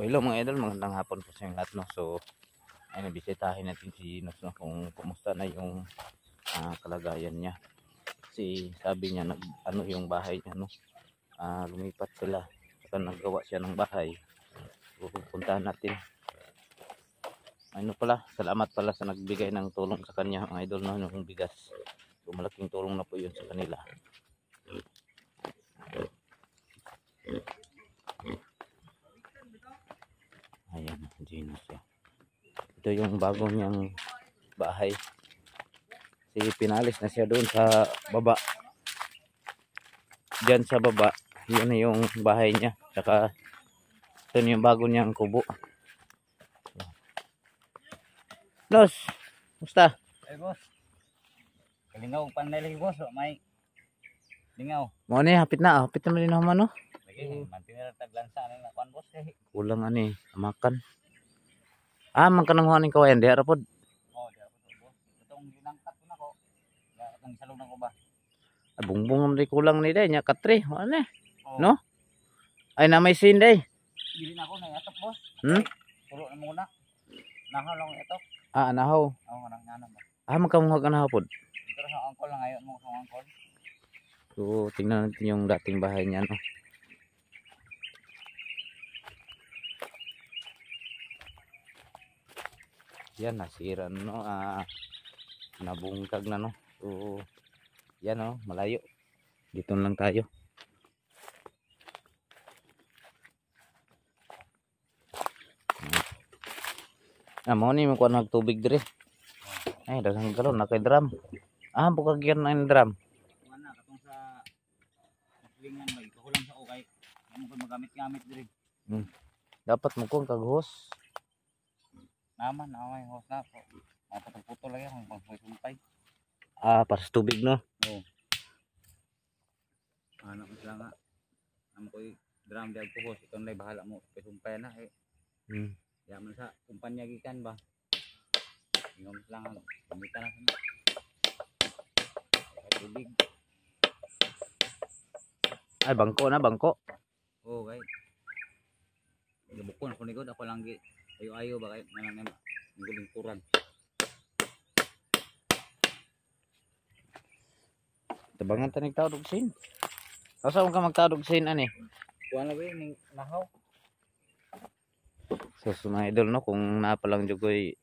Hello mga idol, magandang hapon po sa inyo lahat, no? So, ay nabisitahin natin si Ginos, no? Kung kumusta na yung kalagayan niya. Kasi sabi niya, ano yung bahay niya, no? Lumipat sila. Saka naggawa siya ng bahay. Pupuntahan natin. Ano pala, salamat pala sa nagbigay ng tulong sa kanya mga idol, no? Yung bigas. So, malaking tulong na po yun sa kanila. Ayan, Ginos siya. Ito yung bago niyang bahay. Kasi pinalis na siya doon sa baba. Diyan sa baba, yun yung bahay niya. Saka ito yung bago niyang kubo. Los, musta? Ay boss. Kalingaw panay boss, may lingaw. Mo ni hapit na mo din naman no. Lagi mantinira taglansa na kuan boss kay. Kulang ani, makan. Man kanang huaning kawayan diha ra pod. Oh, di ako boss. Itong ginangkat ko nako. Ya katong salong nako ba. Bungbong man kulang ni day nya katre, ano Oh. no? Ay na may sin day. Dili na ako na yatok boss. Tulo na muna. Nahaw lang yatok. Anahaw. Oh, nang nanam ba. Magkamuhag anahaw pod. Pero sa angkol lang ayon mo sa angkol. So, tingnan natin yung dating bahay niya, no? Yan, nasira, no? Nabungkag na, no? So, yan, no? Malayo. Dito lang tayo. Mo ni mo kuha nagtubig dire. Ay, daghang galon na kay drum. Bukag yan ang drum. Ana katong sa lingan ba ikakulang sa okay. Amo ko magamit-gamit diri. Dapat mo kung kag-hose. Naman yung host na ko. Maputol-putol lang yan kung pangsumpay. Para sa tubig, no? Oo. Ano ko sila nga. Amo ko drum di ko host. Ikaw na bahala mo. Pasumpay na eh. Yaman sa kumpanya gikan ba. Ingom lang ang gamitan na sana. Tubig. Ay, bangko na, bangko. Oo, kay. Gabukon ako ni God. Ako lang ayo-ayo ba kay manang lingkuran. Tabangan ta nagtawag og sin. Asa ka magtawag og sin ani? Kuha na ba yung nahaw? So, mga idol, no? Kung napalang jugoy,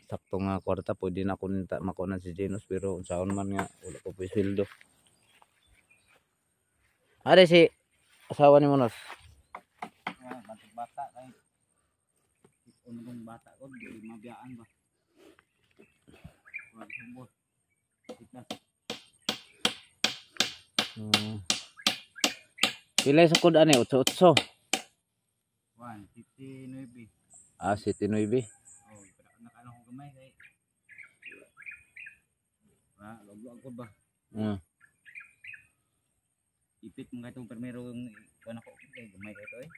sakto nga kwarta, pwede na ako makunan si Ginos, pero unsaon man nga, wala ko po sweldo. Si asawa ni Monos. Bantig bata kay unong bata ko, di mabiyaan ba. Wala subot. Pilay sa kod ani, 8-8. 159. 79. Oh, nakano ko gamay kay. Loglo ako ba? Ipit mo itong primero yung kuha ko kay gamay kay to eh.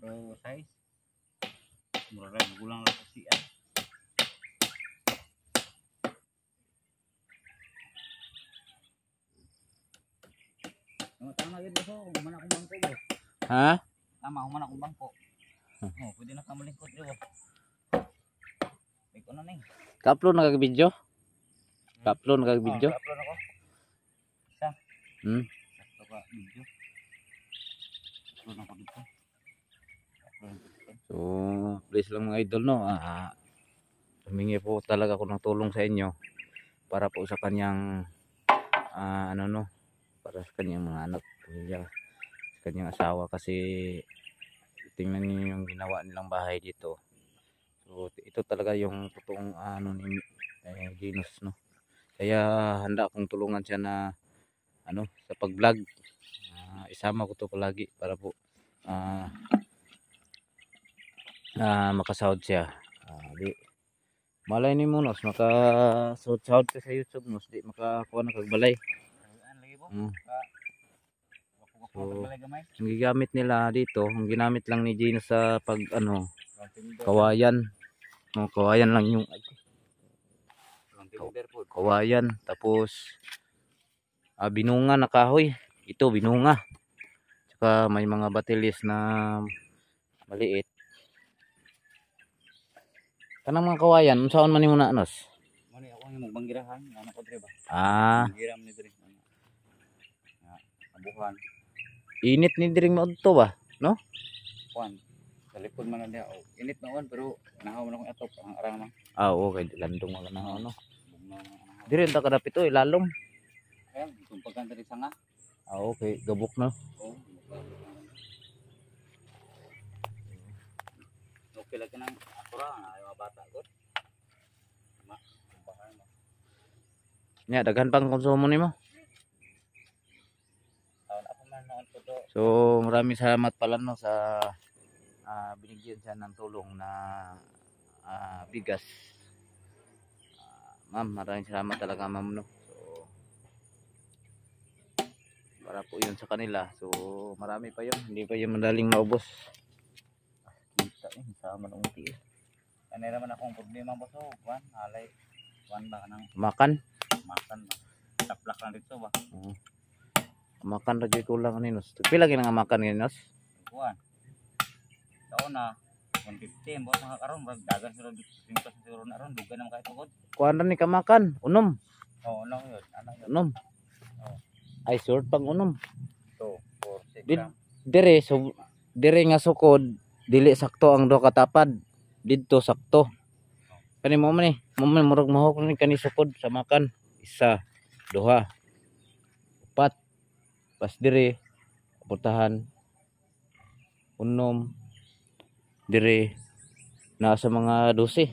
4 size. Mura ra gulang lang sa siya. Tama yun boss, humana akong bangko boss. Tama, humana akong bangko. Pwede na kamulingkot yun boss. May ko na ning. Ka-upload na kag-video? Ka-upload na kag-video? Ka-upload ako. Isa. Sakto ka video. Upload ako dito. So, please lang mga idol, no? Humingi po talaga ako ng tulong sa inyo para po sa kanyang para sa kanyang mga anak, pamilya, sa kanyang asawa, kasi tingnan niyo yung ginawa nilang bahay dito. So, ito talaga yung totoong ni Ginos, no? Kaya handa akong tulungan siya na sa pag-vlog. Isama ko to palagi para po makasahod siya. Malay ni Monos makasahod ka sa YouTube, Monos, di makakuha na kagbalay. So, ang gigamit nila dito, ang ginamit lang ni Ginos sa pag kawayan. Kawayan lang yung kawayan, tapos binunga na kahoy. Ito binunga. saka may mga batilis na maliit. Kanang mga kawayan, unsaon man nimo na anos? Mali ako yung magbangirahan, ano ko dire ba? Ah, Banggiram ni dire. Abuhan, init ni diring maudto ba, no? kuan. Sa likod man na diha. Oh, init noon pero nahaw man akong atop ang arang na. Ah, oo, kay landong wala na ano. Bugnaw na nahaw. Diri ta kadapit oy, lalom. Ayan, tumpagan diri sanga. Ah, okay, gabok na. Oh. Okay lang kanang akura nga yung mga bata gud. Ma, tumpahan mo. Nya daghan pang konsumo nimo. Taon ako man noon ko do. So, maraming salamat pala no sa binigyan siya ng tulong na bigas. Ma'am, maraming salamat talaga ma'am no. So, para po yun sa kanila. So, marami pa yun. Hindi pa yun madaling maubos. Kita eh, sama ng unti eh. Ano naman akong problema boss oh, kuan, alay. Kuan ba kanang Makan. makan ba. Taplak lang dito ba. Makan lagi kulang ninos. Pila gina nga makan ninos? Kuan. Taon na 150 boss nga karon brag dagan sila dito siguro na ron dugan naman kahit tugod. Kuan ra ni ka makan. Unom. Oh, ano yun? Ano yun? Unom. Oh. Ay, short pang unom. 2, 4, 6 Did- gram. Dire, so, dire nga sukod, dili sakto ang do katapad. Didto sakto. Kani mo man eh. Mo man murag mahok ni kani sukod sa makan. Isa, duha, upat. Pas dire, putahan, unom, dire, nasa mga 12.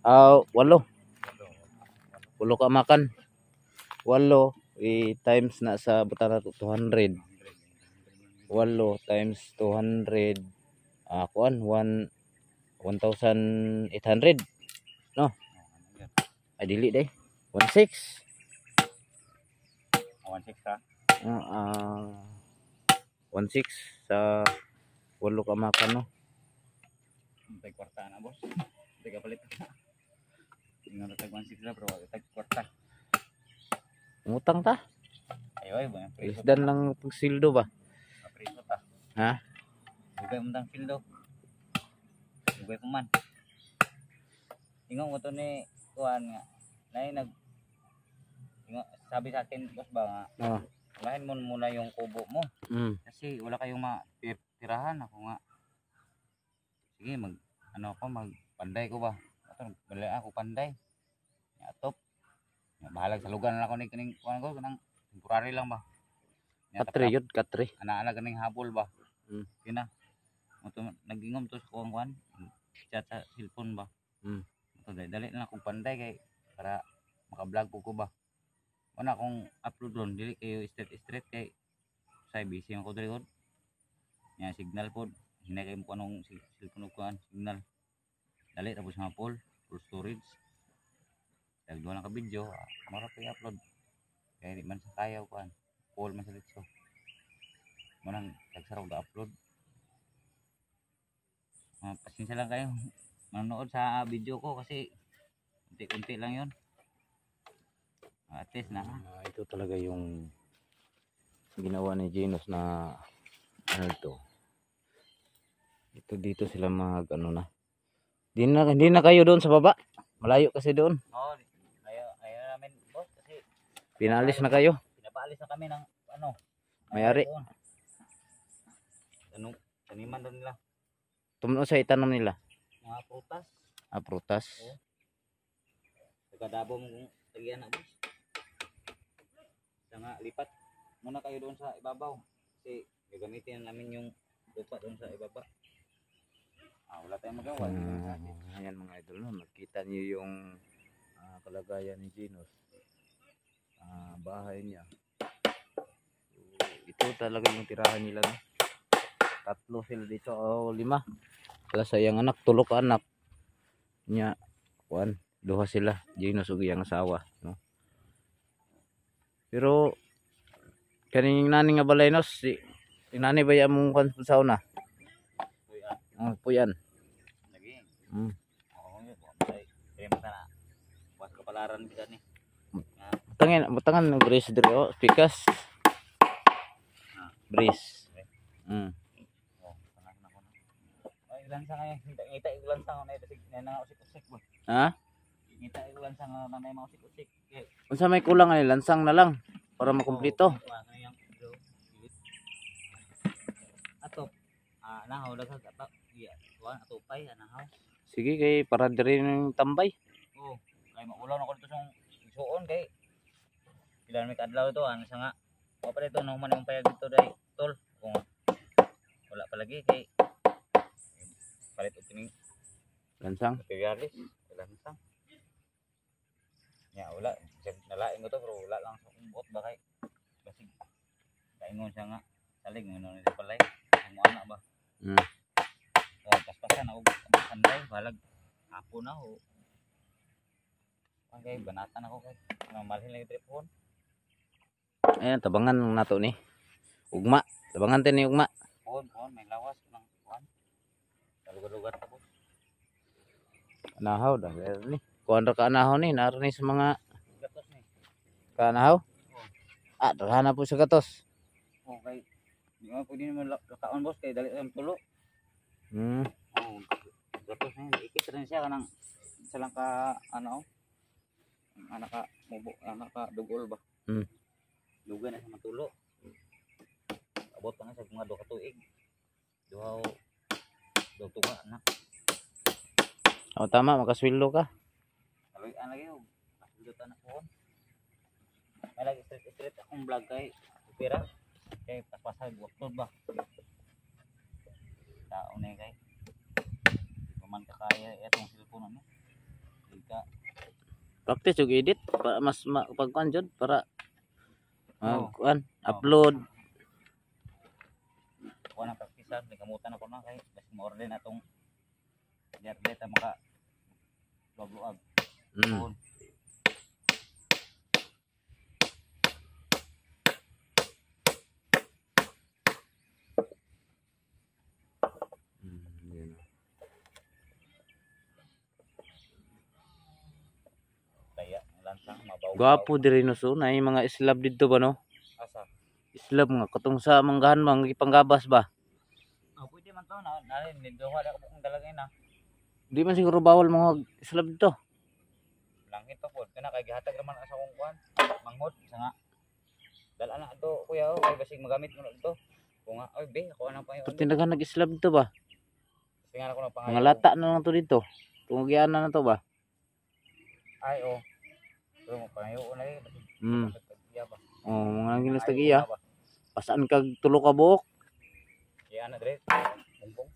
8. 8 ka makan. 8 times na sa butana 200. 8 times 200 kuan 1,800 no ay dili day 16 1, 6 ka. 16 sa 8 ka makan no. Tay kwarta na boss. Tay ka palit. Ingon na tag 1, 6 na bro, tag kwarta. Ngutang ta Ayo ay ba preso. isdan lang pagsildo ba Preso ta. ha Dugay mo tang fildo. Dugay pa man. Ingon mo to ni kuan nga. Nay sabi sa akin boss ba nga oh. lahin mo muna yung kubo mo kasi wala kayong matirahan ako nga. Sige magpanday ko ba? Ato bali ako panday. Atop. Bahalag sa lugar na ako ni kining kuan ko kanang temporary lang ba. Katri yun katri Ana-ana kaning habol ba. Kina. Moto nagingom to sa kuan chat sa cellphone ba. Moto dali na akong panday kay para maka-vlog ko ba. Wala akong upload ron dili kayo straight kay say busy man ko diri god. Nya signal pod hinay kay mo anong cellphone ko signal. Dali tapos nga full storage. Dagdo na ka video, mara pa i-upload. Kaya di man sa kaya ko full man sa dito. Manang tagsaraw ga upload. Pasensya lang kayo manonood sa video ko kasi unti-unti lang 'yon. At least na. Ito talaga yung ginawa ni Genos na ano ito. Ito dito sila mag ano na. Hindi na kayo doon sa baba. Malayo kasi doon. Oo, ayaw namin boss kasi Pinalis na kayo. pinapaalis na kami ng ano. May-ari. Ano, taniman doon nila. Tumuno sa itanong nila. Mga prutas. Prutas. Oo. Pagkadabo mong tagyan na boss. Nga lipat muna kayo doon sa ibabaw kasi gagamitin namin yung lupa doon sa ibaba. Wala tayong magawa. Ayan mga idol no, nakita niyo yung kalagayan ni Genos. Bahay niya. So, ito talaga yung tirahan nila no. 3 sila dito o 5. Wala sayang anak, 3 ka anak. Nya kuan, 2 sila, Genos ug iyang asawa no. Pero kaning nani nga balay no, si nani ba mong kuan sa una? Puyan. Lagi. Oo, yun. Kaya na. Bukas kapalaran kita ni. Butangan ng brace diri oh, pikas. Brace. Mm. Oh, tanan na ko na. Ay, lansa nga ngita ko lansa nga na ito na usik-usik ba. Ha? Ngita ko lansa nga na may usik-usik. Unsa may kulang ay lansang na lang para makumpleto. Ato. Nahaw daghag ato. Iya, kuan atupay anahaw. Sige kay para diri ng tambay. Oh, kay maulaw na ko dito sa suon kay ilan may kadlaw to ano sa nga. Wa pa dito no man yung payag dito dai tol. Kung wala pa lagi kay palit og kining Lansang. materialis, lansang. Ya wala, nalain ko to pero wala lang sa umbot ba kay basig. Kaingon siya nga salig ngono ni palay. Mo ana ba? Mm. Paspasan ako sanday balag hapon na ho. Okay, banatan ako kay malhin lang tripon. Ayan, tabangan nato ni. Ugma. Tabangan tin ni ugma. Pon may lawas ng kuan. Lugar-lugar ta po. Anahaw dah ni. Kuan ra ka anahaw ni, naro ni sa mga Gatos ni. kanahaw. Daghan na po sa gatos. Okay. Di mo pwede naman lakaon boss kay dali ang tulo. Hmm. Oh, gatos ni. Ikit rin siya kanang isa lang ka ano. Anak ka mubo, anak ka dugol ba? Hmm. Duga na sa matulo. Abot pa na sa mga 2 ka tuig. Duha tuga na. Oh, tama makasweldo ka. Kaloy-an lagi ho. Kasuldutan na po. May lagi straight akong vlog kay pera. Kay paspasan waktu ba. Taon na kay. Paman ka kaya itong cellphone ano. Ka Practice og edit para mas pagkuan jud para Oo. kuan upload. kuha ng praktisan, nagamutan ako na kay basta ma-order na itong data maka luag-luag. Mm. Kaya lansang mabaw. Gwapo diri no so na mga islab dito ba no? Asa? Islab nga katong sa manggahan mang ipanggabas ba? Pwede man to na nalin nindong wala ko kung dalagay na. Di man siguro bawal mga islab dito. Langit to pod kana kay gihatag naman sa kong kuan. Manghod sa nga. Dala na to kuya oh, kay basig magamit mo na ito. Kung nga oy be ako nang payo. Pero tindagan nag-islab dito ba? Tingnan ako na pangayo. Mga lata na lang to dito. Tungian na to ba? Ay oh. Pero mo pangayo na eh. Mm. Ba? Oh, mga ginas tagiya. Pasaan kag tulo ka buok? Kaya na dire. Bumbong.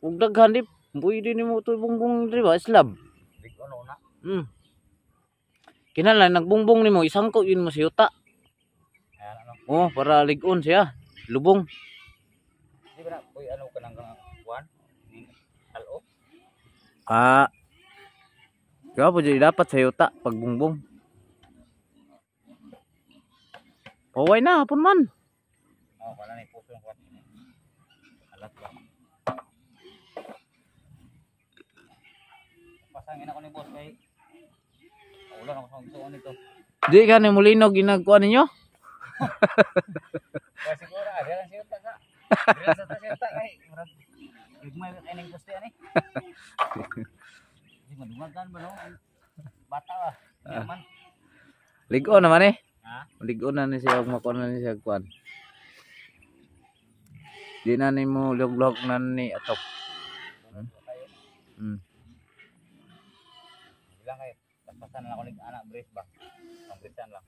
Ug daghan di pwede nimo to bungbong diri ba islab. Big ano na. Kinahanglan nagbungbong nimo isang ko yun mo sa yuta. Ayan ano. Oh, para ligon siya. Lubong. Di ba na uy ano ka nang kuan? Halo. Kaya po dyan dapat sa yuta pagbungbong. Paway na hapon man. Oh, wala na puso ng kuan. Alat ba. Pasangin ako ni boss kay ulan ako sa suon nito. Di ka ni Molino ginagkuha ninyo? Kaya siguro ada lang siya ta sa. Dire sa ta siya ta kay murag igmay kaning poste ani. Di madungagan ba no? Bata ba? Yaman. Ligon naman eh. Ha? Ligon na ni siya makuha na ni siya kuan. Di na ni mo log-log na ni atok. Bilang kay pasan lang ako ning anak brace ba. Ang bracean lang.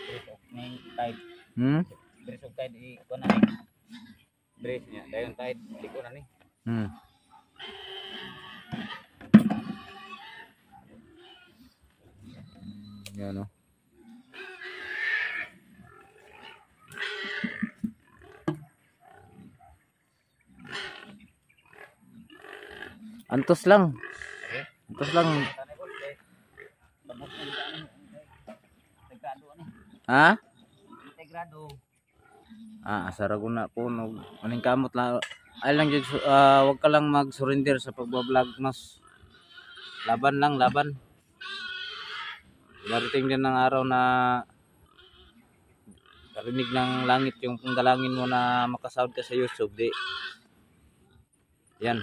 Brace of ning tide. Brace of tide i kuan na ni. Brace niya dayon tide liko na ni. Yan o. Antos lang. Antos lang. Ha? Integrado. Asara ko na po no. Maning kamot lang. Ay lang jud wag ka lang mag-surrender sa pagba-vlog mas. Laban lang, laban. Darating din ng araw na karinig ng langit yung pangdalangin mo na makasound ka sa YouTube, di. Yan.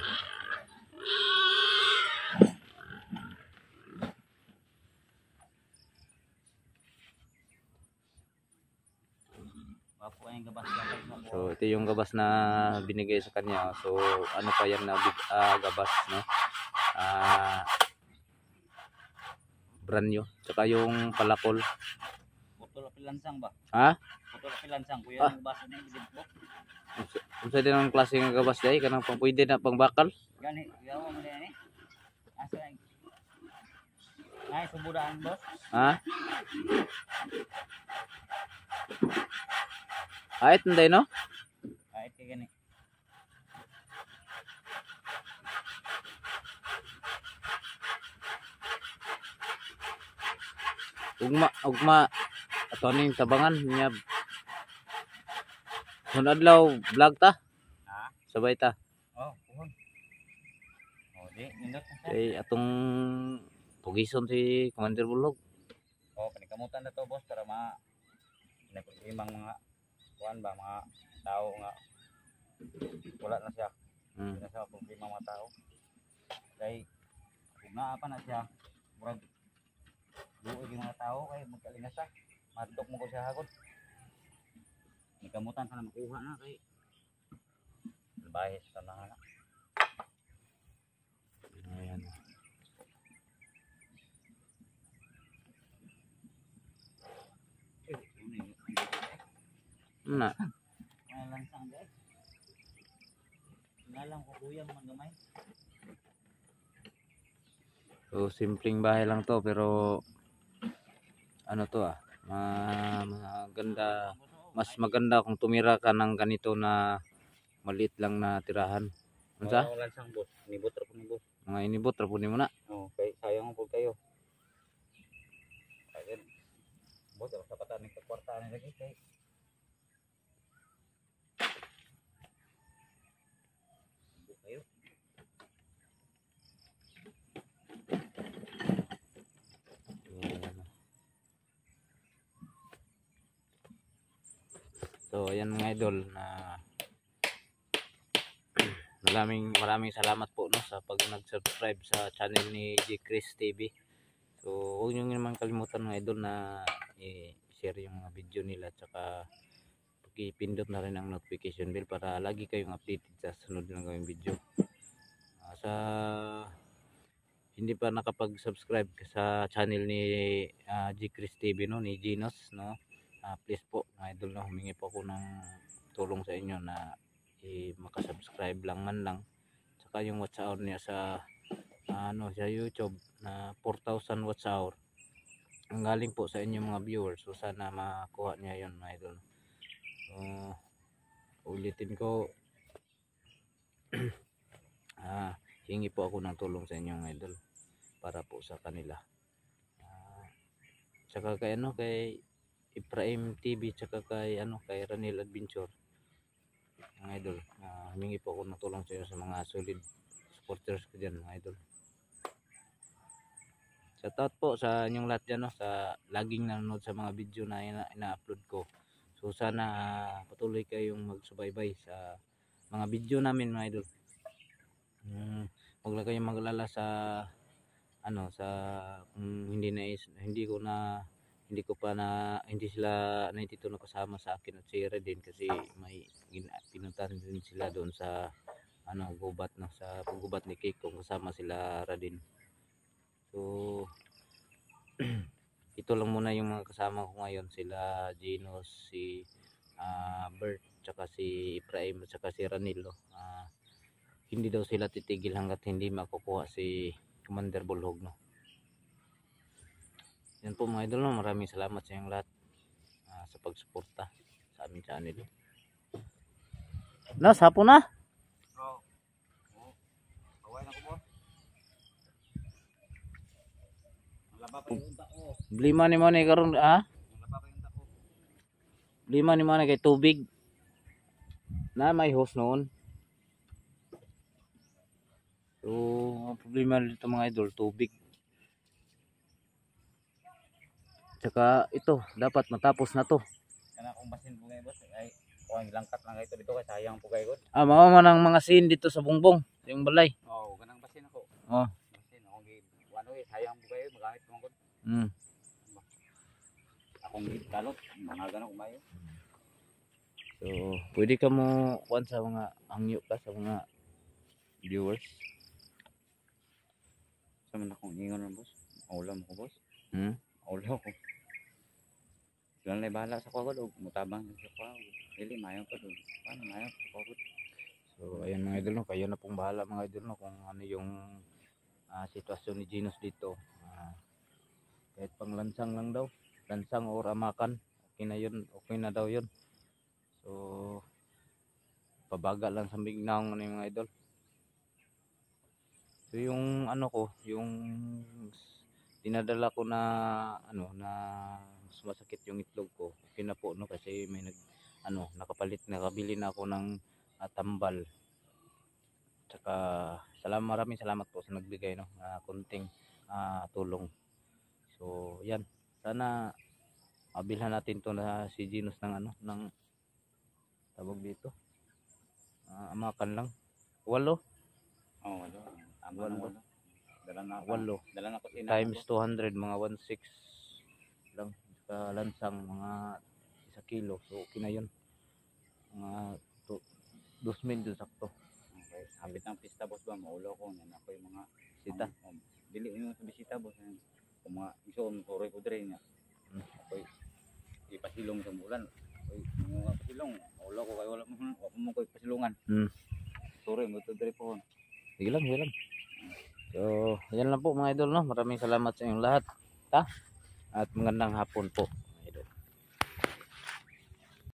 Wapo ay gabas gabas na po. So ito yung gabas na binigay sa kanya. So ano pa yan na gabas, no? Brand new. Tsaka yung palakol. Putol pilansang ba? Ha? Putol pilansang kuya ang basa na ibig po. Kung sa din ang klase ng gabas dahil kanang pang pwede na pang bakal. Gani, yawa mo din eh. Asa lang. Ay, subudaan boss. Ha? Kahit hindi, no? Kahit kay gani. Ugma ato ning tabangan niya. Sunod adlaw vlog ta. Ha? Sabay ta. Oh, puhon. Oh, di nindot na siya. Kay atong pugison si Commander Bulog. Oh, panikamutan na to boss para nagprimang mga kuan ba mga tao nga wala na siya. Hindi na siya problema mga tao. Kay kung naa pa na siya, murag duoy yung mga tao kay magkalingas siya. Madok mo ko siya hagod. Nikamutan sana makuha na kay bahis sa na. Ayan. Na. May lansang guys. Ngalang ko kuyang mangamay. So simpleng bahay lang to pero ano to maganda, mas maganda kung tumira ka ng ganito na maliit lang na tirahan. Ano sa? Lansang boss, nibot ra po ni boss. Mga inibot ra po nimo na. Oh, kay sayang po kayo. Ayun. Boss, sa patan ni kwarta ni lagi kay. Kayo. So ayan mga idol na maraming salamat po no sa pag nag-subscribe sa channel ni G Chris TV. So huwag niyo naman kalimutan mga idol na i-share yung mga video nila at saka pindot na rin ang notification bell para lagi kayong updated sa sunod na gawing video. Sa hindi pa nakapag-subscribe sa channel ni G Chris TV no, ni Ginos no, please po mga idol no, humingi po ako ng tulong sa inyo na makasubscribe lang man lang. Saka yung watch hour niya sa sa YouTube na 4,000 watch hour ang galing po sa inyong mga viewers. So sana makuha niya yon mga idol. Ulitin ko hingi po ako ng tulong sa inyo mga idol para po sa kanila. Tsaka kay kay Ibrahim TV tsaka kay kay Ranil Adventure mga idol. Humingi po ako ng tulong sa inyo sa mga solid supporters ko dyan mga idol. Shoutout po sa inyong lahat dyan no, sa laging nanonood sa mga video na ina-upload ko. So sana patuloy kayong magsubaybay sa mga video namin mga idol. Huwag lang kayong maglala sa sa hindi sila naitito na kasama sa akin at si Redin kasi may pinuntahan din sila doon sa gubat na sa paggubat ni Cake kung kasama sila Radin. So ito lang muna yung mga kasama ko ngayon, sila Ginos, si Bert, tsaka si Ibrahim, tsaka si Ranilo. Hindi daw sila titigil hanggat hindi makukuha si Commander Bulhog no. Yan po mga idol no, maraming salamat sa inyong lahat sa pagsuporta sa aming channel. Nas, hapon na. Kaway na ko po. Malaba pa yung unta ko. Blima ni mo ni karon Malaba pa yung unta ko. Blima ni mo ni kay tubig. Na may hose noon. So, ang problema dito mga idol, tubig. Tsaka ito, dapat matapos na to. Wala akong basin po ngayon boss. Ay, kuha langkat lang ito dito kay sayang po kayo. Mao man ang mga scene dito sa Bungbong, yung balay. Oo, ganang basin ako. Oh. Basin ako ano sayang po kayo magamit mo ko. Mm. Akong galot, mga ganang kumayo. So, pwede ka mo kuan sa mga angyo ka sa mga viewers. Sa man akong ingon ng boss. Ulam ko boss. Ulam ko. Sila na bahala sa kuwagod o mutabang sa kuwagod. Dili, mayo pa doon. Paano mayo sa kuwagod? So, ayan mga idol, no, kayo na pong bahala mga idol, no, kung ano yung sitwasyon ni Ginos dito. Kahit pang lansang lang daw, lansang or amakan, okay na yun, okay na daw yun. So, pabaga lang sa bignaong ano yung mga idol. So, yung ano ko, yung dinadala ko na ano na sumasakit yung itlog ko, okay na po, no, kasi may nakabili na ako ng tambal. Tsaka maraming salamat po sa nagbigay, no, kunting tulong. So yan, sana mabilhan natin to na si Ginos ng ano, ng tawag dito, amakan lang 8. Oo, walo. Ang walo. Dala na ako. 8 Dala na ko times 200, mga 1.6 lang sa lansang, mga 1 kilo. So okay na yun, mga 2,000 dun sakto. Okay. Hambit ng pista boss ba, maulo ko yan ako yung mga Sita. Dili yung sa bisita boss. Kung mga iso turoy ko dire nga. Ako'y ipasilong sa bulan. Ako'y mga pasilong, maulo ko kay wala mo ko pasilungan. Turoy mo to dire po. Sige lang, sige lang. So yan lang po mga idol, no, maraming salamat sa inyong lahat, at magandang hapon po.